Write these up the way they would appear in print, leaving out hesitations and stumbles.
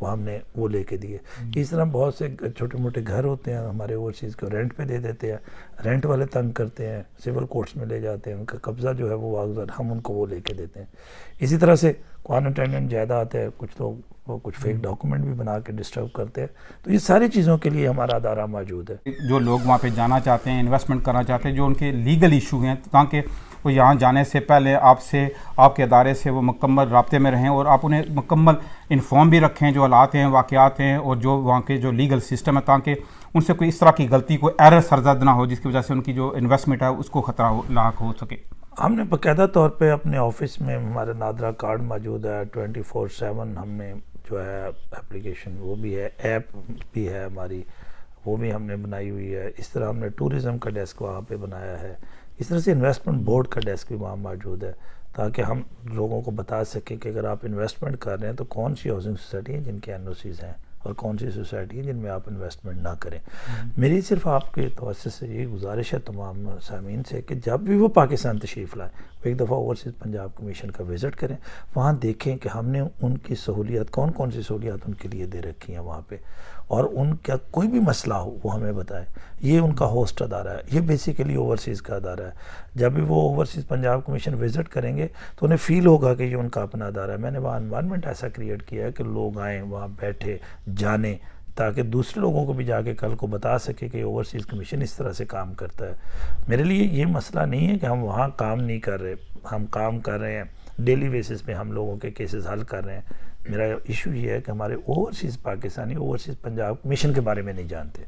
وہ ہم نے وہ لے کے دیے. اس طرح بہت سے چھوٹے موٹے گھر ہوتے ہیں ہمارے اوورسیز کو رینٹ پہ دے دیتے ہیں, رینٹ والے تنگ کرتے ہیں, سول کورٹس میں لے جاتے ہیں, ان کا قبضہ جو ہے وہ ہم ان کو وہ لے کے دیتے ہیں. اسی طرح سے کوارنٹائن جائیداد ہے, کچھ لوگ وہ کچھ فیک ڈاکومنٹ بھی بنا کے ڈسٹرب کرتے ہیں. تو یہ ساری چیزوں کے لیے ہمارا ادارہ موجود ہے. جو لوگ وہاں پہ جانا چاہتے ہیں, انویسٹمنٹ کرنا چاہتے ہیں, جو ان کے لیگل ایشو ہیں, تاکہ وہ یہاں جانے سے پہلے آپ کے ادارے سے وہ مکمل رابطے میں رہیں اور آپ انہیں مکمل انفارم بھی رکھیں جو حالات ہیں, واقعات ہیں, اور جو وہاں کے جو لیگل سسٹم ہے, تاکہ ان سے کوئی اس طرح کی غلطی, کوئی ایرر سرزد نہ ہو جس کی وجہ سے ان کی جو انویسٹمنٹ ہے اس کو خطرہ لاحق ہو سکے. ہم نے باقاعدہ طور پہ اپنے آفس میں ہمارا نادرا کارڈ موجود ہے, 24/7 ہم نے جو ہے اپلیکیشن وہ بھی ہے, ایپ بھی ہے ہماری, وہ بھی ہم نے بنائی ہوئی ہے. اس طرح ہم نے ٹورزم کا ڈیسک وہاں پہ بنایا ہے. اس طرح سے انویسٹمنٹ بورڈ کا ڈیسک بھی وہاں موجود ہے, تاکہ ہم لوگوں کو بتا سکیں کہ اگر آپ انویسٹمنٹ کر رہے ہیں تو کون سی ہاؤسنگ سوسائٹی ہیں جن کے NOCs ہیں اور کون سی سوسائٹی ہیں جن میں آپ انویسٹمنٹ نہ کریں. میری صرف آپ کے توسط سے یہ گزارش ہے تمام سامعین سے کہ جب بھی وہ پاکستان تشریف لائیں, وہ ایک دفعہ اوورسیز پنجاب کمیشن کا وزٹ کریں, وہاں دیکھیں کہ ہم نے ان کی سہولیات کون سی سہولیات ان کے لیے دے رکھی ہیں وہاں پہ, اور ان کا کوئی بھی مسئلہ ہو وہ ہمیں بتائیں. یہ ان کا ہوسٹ ادارہ ہے, یہ بیسیکلی اوورسیز کا ادارہ ہے. جب بھی وہ اوورسیز پنجاب کمیشن وزٹ کریں گے تو انہیں فیل ہوگا کہ یہ ان کا اپنا ادارہ ہے. میں نے وہاں انوائرمنٹ ایسا کریٹ کیا ہے کہ لوگ آئیں, وہاں بیٹھے, جانیں, تاکہ دوسرے لوگوں کو بھی جا کے کل کو بتا سکے کہ اوورسیز کمیشن اس طرح سے کام کرتا ہے. میرے لیے یہ مسئلہ نہیں ہے کہ ہم وہاں کام نہیں کر رہے, ہم کام کر رہے ہیں, ڈیلی بیسس پہ ہم لوگوں کے کیسز حل کر رہے ہیں. میرا ایشو یہ ہے کہ ہمارے overseas Pakistani overseas Punjab commission کے بارے میں نہیں جانتے.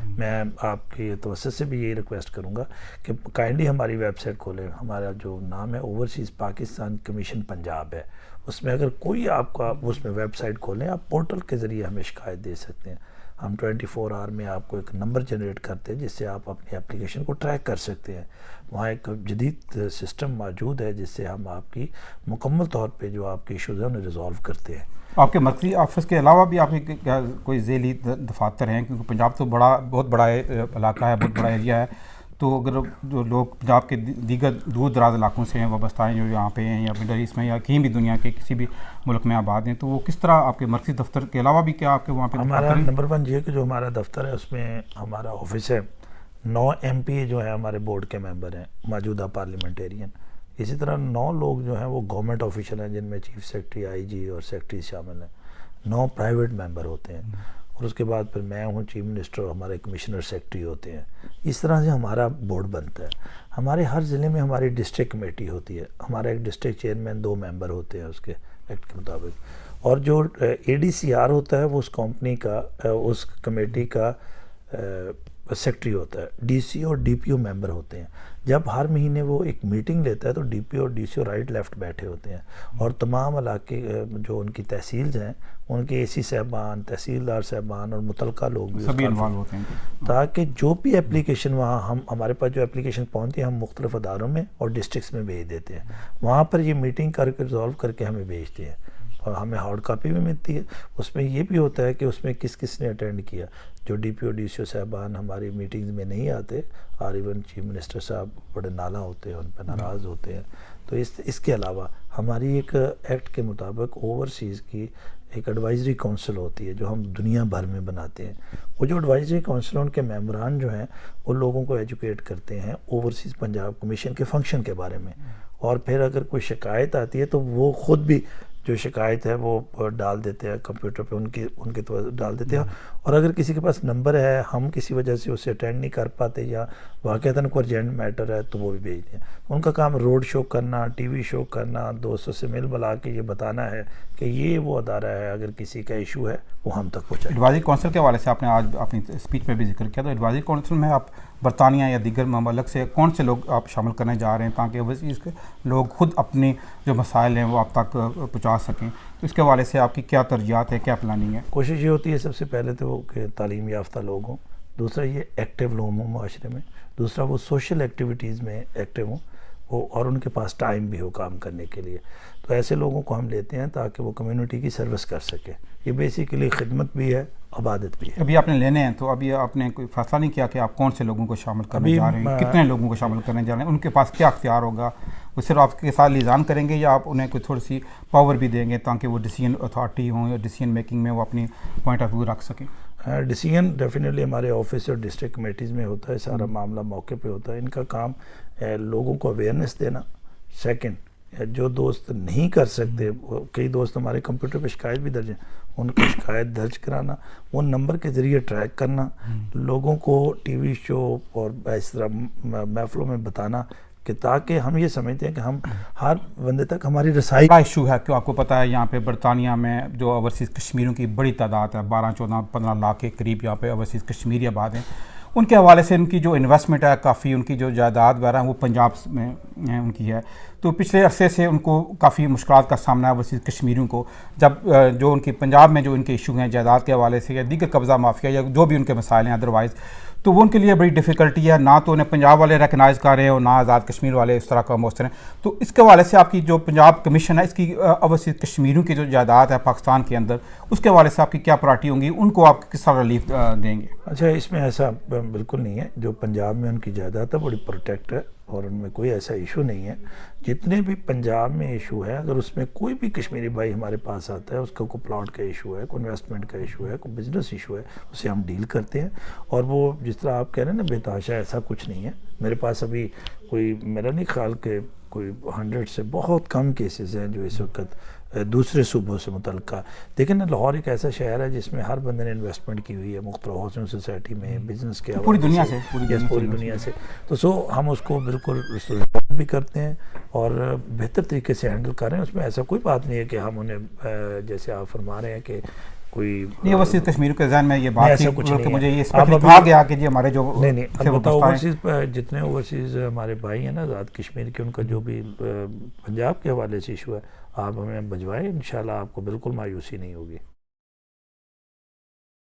میں آپ کے توسط سے بھی یہی ریکویسٹ کروں گا کہ کائنڈلی ہماری ویب سائٹ کھولیں. ہمارا جو نام ہے اوورسیز پاکستان کمیشن پنجاب ہے, اس میں اگر کوئی آپ کا اس میں ویب سائٹ کھولیں, آپ پورٹل کے ذریعے ہمیں شکایت دے سکتے ہیں. ہم 24 آور میں آپ کو ایک نمبر جنریٹ کرتے ہیں جس سے آپ اپنی اپلیکیشن کو ٹریک کر سکتے ہیں. وہاں ایک جدید سسٹم موجود ہے جس سے ہم آپ کی مکمل طور پہ جو آپ کے ایشوز ہیں انہیں ریزالو کرتے ہیں. آپ کے مرکزی آفس کے علاوہ بھی آپ کے کوئی ذیلی دفاتر ہیں, کیونکہ پنجاب تو بہت بڑا علاقہ ہے, بہت بڑا ایریا ہے, تو اگر جو لوگ پنجاب کے دیگر دور دراز علاقوں سے ہیں وابستہ ہیں, جو یہاں پہ ہیں یا مڈل ایسٹ میں یا کہیں بھی دنیا کے کسی بھی ملک میں آباد ہیں, تو وہ کس طرح آپ کے مرکزی دفتر کے علاوہ بھی کیا آپ کے وہاں پہ ہمارا نمبر 1 یہ کہ جو ہمارا دفتر ہے اس میں ہمارا آفس ہے, 9 MP جو ہے ہمارے بورڈ کے ممبر ہیں, موجودہ پارلیمنٹیرین. اسی طرح 9 لوگ جو ہیں وہ گورنمنٹ آفیشل ہیں, جن میں چیف سیکرٹری, IG اور سیکرٹری شامل ہیں. 9 پرائیویٹ ممبر ہوتے ہیں, اور اس کے بعد پھر میں ہوں چیف منسٹر, اور ہمارے کمشنر سیکرٹری ہوتے ہیں. اس طرح سے ہمارا بورڈ بنتا ہے. ہمارے ہر ضلع میں ہماری ڈسٹرکٹ کمیٹی ہوتی ہے. ہمارا ایک ڈسٹرکٹ چیئرمین, 2 ممبر ہوتے ہیں اس کے ایکٹ کے مطابق, اور جو ADCR ہوتا ہے وہ اس کمپنی کا, اس کمیٹی کا سیکرٹری ہوتا ہے. DC اور DPO ممبر ہوتے ہیں. جب ہر مہینے وہ ایک میٹنگ لیتا ہے تو DPO اور DCO رائٹ لیفٹ بیٹھے ہوتے ہیں, اور تمام علاقے جو ان کی تحصیلز ہیں ان کے AC صاحبان, تحصیلدار صاحبان اور متعلقہ لوگ بھی سبھی انوالو ہوتے ہیں, تاکہ جو بھی اپلیکیشن وہاں ہمارے پاس جو اپلیکیشن پہنچتی ہے ہم مختلف اداروں میں اور ڈسٹرکٹس میں بھیج دیتے ہیں. وہاں پر یہ میٹنگ کر کے ریزالو کر کے ہمیں بھیجتے ہیں, اور ہمیں ہارڈ کاپی بھی ملتی ہے. اس میں یہ بھی ہوتا ہے کہ اس میں کس نے اٹینڈ کیا. جو DPO DCO صاحبان ہماری میٹنگز میں نہیں آتے, اور ایون چیف منسٹر صاحب بڑے نالا ہوتے ہیں, ان پہ ناراض ہوتے ہیں. تو اس کے علاوہ ہماری ایک ایکٹ کے مطابق اوورسیز کی ایک ایڈوائزری کونسل ہوتی ہے جو ہم دنیا بھر میں بناتے ہیں. وہ جو ایڈوائزری کونسل ان کے ممبران جو ہیں وہ لوگوں کو ایجوکیٹ کرتے ہیں اوورسیز پنجاب کمیشن کے فنکشن کے بارے میں, اور پھر اگر کوئی شکایت آتی ہے تو وہ خود بھی جو شکایت ہے وہ ڈال دیتے ہیں کمپیوٹر پہ, ان کے تو ڈال دیتے ہیں. اور اگر کسی کے پاس نمبر ہے, ہم کسی وجہ سے اسے اٹینڈ نہیں کر پاتے یا واقعتاً کوئی ارجنٹ میٹر ہے تو وہ بھی بھیجتے ہیں. ان کا کام روڈ شو کرنا, TV شو کرنا, دوستوں سے مل ملا کے یہ بتانا ہے کہ یہ وہ ادارہ ہے, اگر کسی کا ایشو ہے وہ ہم تک پہنچائے. ایڈوائزری کونسل کے حوالے سے آپ نے آج اپنی اسپیچ میں بھی ذکر کیا, تو ایڈوائزری کونسل میں آپ برطانیہ یا دیگر ممالک سے کون سے لوگ آپ شامل کرنے جا رہے ہیں, تاکہ اوورسیز کے لوگ خود اپنی جو مسائل ہیں وہ آپ تک پہنچا سکیں؟ تو اس کے حوالے سے آپ کی کیا ترجیحات ہے, کیا پلاننگ ہے؟ کوشش یہ ہوتی ہے سب سے پہلے تو وہ کہ تعلیم یافتہ لوگ ہوں, دوسرا یہ ایکٹیو لوگ ہوں معاشرے میں, دوسرا وہ سوشل ایکٹیویٹیز میں ایکٹیو ہوں, وہ اور ان کے پاس ٹائم بھی ہو کام کرنے کے لیے. تو ایسے لوگوں کو ہم لیتے ہیں تاکہ وہ کمیونٹی کی سروس کر سکے. یہ بیسیکلی خدمت بھی ہے عبادت بھی ہے. ابھی آپ نے لینے ہیں تو ابھی آپ نے کوئی فیصلہ نہیں کیا کہ آپ کون سے لوگوں کو شامل کرنے جا رہے ہیں, کتنے لوگوں کو شامل کرنے جا رہے ہیں, ان کے پاس کیا اختیار ہوگا, وہ صرف آپ کے ساتھ لیزان کریں گے یا آپ انہیں کوئی تھوڑی سی پاور بھی دیں گے تاکہ وہ ڈیسیجن اتھارٹی ہوں یا ڈیسیجن میکنگ میں وہ اپنی پوائنٹ آف ویو رکھ سکیں؟ ڈیسیجن ڈیفینیٹلی ہمارے آفس اور ڈسٹرکٹ کمیٹیز میں ہوتا ہے, سارا معاملہ موقع پہ ہوتا ہے. ان کا کام لوگوں کو اویئرنیس دینا. سیکنڈ, جو دوست نہیں کر سکتے, کئی دوست ہمارے کمپیوٹر پہ شکایت بھی درج ہیں, ان کی شکایت درج کرانا, وہ نمبر کے ذریعے ٹریک کرنا, لوگوں کو ٹی وی شو اور اس طرح محفلوں میں بتانا کہ تاکہ ہم یہ سمجھتے ہیں کہ ہم ہر بندے تک ہماری رسائی. بڑا ایشو ہے کہ آپ کو پتہ ہے یہاں پہ برطانیہ میں جو اوورسیز کشمیریوں کی بڑی تعداد ہے, 12-14-15 لاکھ کے قریب یہاں پہ اوورسیز کشمیری آباد ہیں. ان کے حوالے سے ان کی جو انویسٹمنٹ ہے کافی, ان کی جو جائیداد وغیرہ وہ پنجاب میں ان کی ہے, تو پچھلے عرصے سے ان کو کافی مشکلات کا سامنا ہے اوورسیز کشمیریوں کو, جب جو ان کی پنجاب میں جو ان کے ایشو ہیں جائیداد کے حوالے سے یا دیگر قبضہ مافیا یا جو بھی ان کے مسائل ہیں ادروائز, تو وہ ان کے لیے بڑی ڈیفیکلٹی ہے. نہ تو انہیں پنجاب والے ریکگنائز کر رہے ہیں اور نہ آزاد کشمیر والے اس طرح کا موثر ہیں. تو اس کے حوالے سے آپ کی جو پنجاب کمیشن ہے اس کی اوورسیز کشمیریوں کی جو جائیداد ہے پاکستان کے اندر, اس کے حوالے سے آپ کی کیا پرائرٹی ہوں گی, ان کو آپ کس طرح ریلیف دیں گے؟ اچھا, اس میں ایسا بالکل نہیں ہے. جو پنجاب میں ان کی جائیداد ہے بڑی پروٹیکٹ ہے اور ان میں کوئی ایسا ایشو نہیں ہے. جتنے بھی پنجاب میں ایشو ہے, اگر اس میں کوئی بھی کشمیری بھائی ہمارے پاس آتا ہے, اس کا کوئی پلاٹ کا ایشو ہے, کوئی انویسٹمنٹ کا ایشو ہے, کوئی بزنس ایشو ہے, اسے ہم ڈیل کرتے ہیں. اور وہ جس طرح آپ کہہ رہے ہیں نا بے تحاشا, ایسا کچھ نہیں ہے. میرے پاس ابھی کوئی, میرا نہیں خیال کہ کوئی 100 سے بہت کم کیسز ہیں جو اس وقت دوسرے صوبوں سے متعلقہ. دیکھیں نا, لاہور ایک ایسا شہر ہے جس میں ہر بندے نے انویسٹمنٹ کی ہوئی ہے مختلف ہاؤسنگ سوسائٹی میں, بزنس کے پوری دنیا سے, پوری دنیا سے. تو ہم اس کو بالکل بھی کرتے ہیں اور بہتر طریقے سے ہینڈل کر رہے ہیں. اس میں ایسا کوئی بات نہیں ہے کہ ہم انہیں جیسے آپ فرما رہے ہیں کہ کوئی نہیں. اوورسیز کشمیر کے ذہن میں یہ بات تھی کہ مجھے یہ اسپیشلی کہا گیا کہ جی ہمارے جو نہیں البتہ اوورسیز جتنے اوورسیز ہمارے بھائی ہیں نا آزاد کشمیر کے, ان کا جو بھی پنجاب کے حوالے سے ایشو ہے آپ ہمیں بھجوائیں, انشاءاللہ آپ کو بالکل مایوسی نہیں ہوگی.